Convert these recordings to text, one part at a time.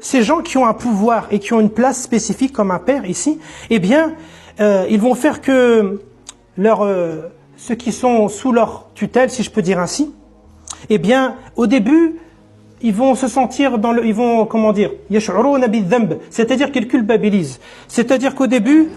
ces gens qui ont un pouvoir et qui ont une place spécifique comme un père ici, eh bien, ils vont faire que ceux qui sont sous leur tutelle, si je peux dire ainsi, eh bien, au début, ils vont se sentir ils vont, comment dire, yash'uruna bidh-dhanb, c'est-à-dire qu'ils culpabilisent. C'est-à-dire qu'au début,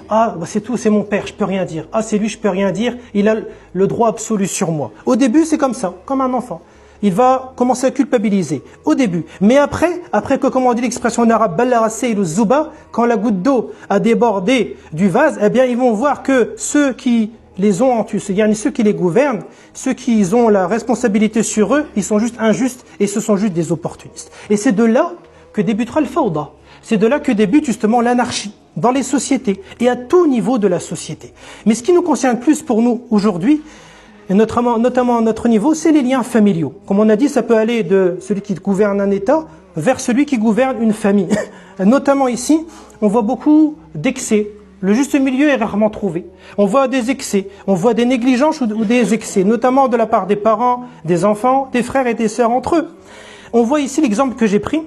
c'est tout, c'est mon père, je peux rien dire. Ah, c'est lui, je peux rien dire, il a le droit absolu sur moi. Au début, c'est comme ça, comme un enfant. Il va commencer à culpabiliser, au début. Mais après que, comme on dit l'expression en arabe, balagha saylu zuba, quand la goutte d'eau a débordé du vase, eh bien, ils vont voir que ceux qui les ont en dessus, c'est-à-dire ceux qui les gouvernent, ceux qui ont la responsabilité sur eux, ils sont juste injustes et ce sont juste des opportunistes. Et c'est de là que débutera le fawda. C'est de là que débute justement l'anarchie dans les sociétés et à tout niveau de la société. Mais ce qui nous concerne plus pour nous aujourd'hui, et notamment à notre niveau, c'est les liens familiaux. Comme on a dit, ça peut aller de celui qui gouverne un État vers celui qui gouverne une famille. Notamment ici, on voit beaucoup d'excès. Le juste milieu est rarement trouvé. On voit des excès, on voit des négligences ou des excès, notamment de la part des parents, des enfants, des frères et des sœurs entre eux. On voit ici l'exemple que j'ai pris.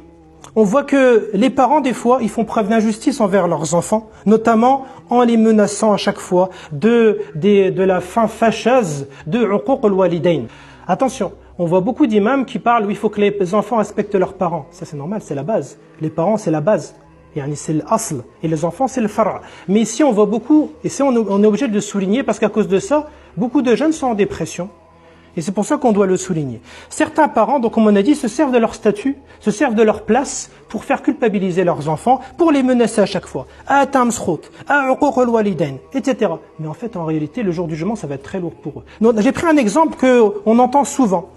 On voit que les parents, des fois, ils font preuve d'injustice envers leurs enfants, notamment en les menaçant à chaque fois de la fin fâcheuse de uquq al-walidayn. Attention, on voit beaucoup d'imams qui parlent où il faut que les enfants respectent leurs parents. Ça c'est normal, c'est la base. Les parents, c'est la base. C'est l'asl, et les enfants c'est le far'. Mais ici on voit beaucoup, et on est obligé de le souligner parce qu'à cause de ça, beaucoup de jeunes sont en dépression. Et c'est pour ça qu'on doit le souligner. Certains parents, donc comme on a dit, se servent de leur statut, se servent de leur place pour faire culpabiliser leurs enfants, pour les menacer à chaque fois. Etc. Mais en fait, en réalité, le jour du jugement, ça va être très lourd pour eux. Donc, j'ai pris un exemple qu'on entend souvent.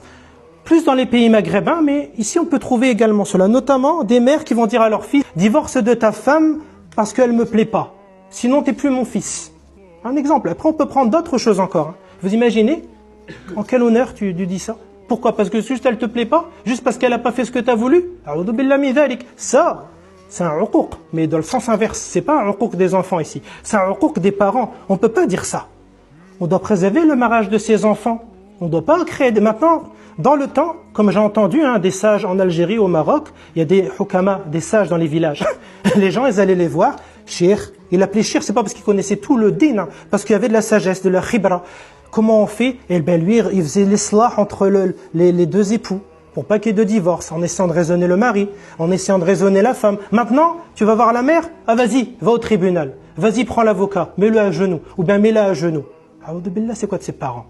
Plus dans les pays maghrébins, mais ici on peut trouver également cela, notamment des mères qui vont dire à leur fils « Divorce de ta femme parce qu'elle ne me plaît pas, sinon t'es plus mon fils ». Un exemple, après on peut prendre d'autres choses encore. Vous imaginez en quel honneur tu dis ça? Pourquoi? Parce que juste elle te plaît pas? Juste parce qu'elle n'a pas fait ce que tu as voulu? Ça, c'est un uquq, mais dans le sens inverse, c'est pas un uquq des enfants ici, c'est un uquq des parents. On ne peut pas dire ça. On doit préserver le mariage de ses enfants. On ne doit pas créer maintenant, dans le temps, comme j'ai entendu, des sages en Algérie, au Maroc, il y a des hukama, des sages dans les villages. Les gens, ils allaient les voir, shir. Il l'appelait shir, c'est pas parce qu'il connaissait tout le din, parce qu'il y avait de la sagesse, de la khibra. Comment on fait? Et ben lui, il faisait l'islah entre les deux époux, pour pas qu'il y ait de divorce, en essayant de raisonner le mari, en essayant de raisonner la femme. Maintenant, tu vas voir la mère, vas-y, va au tribunal, vas-y, prends l'avocat, mets-le à genoux, ou bien mets-la à genoux. Aoudou billah, c'est quoi de ses parents?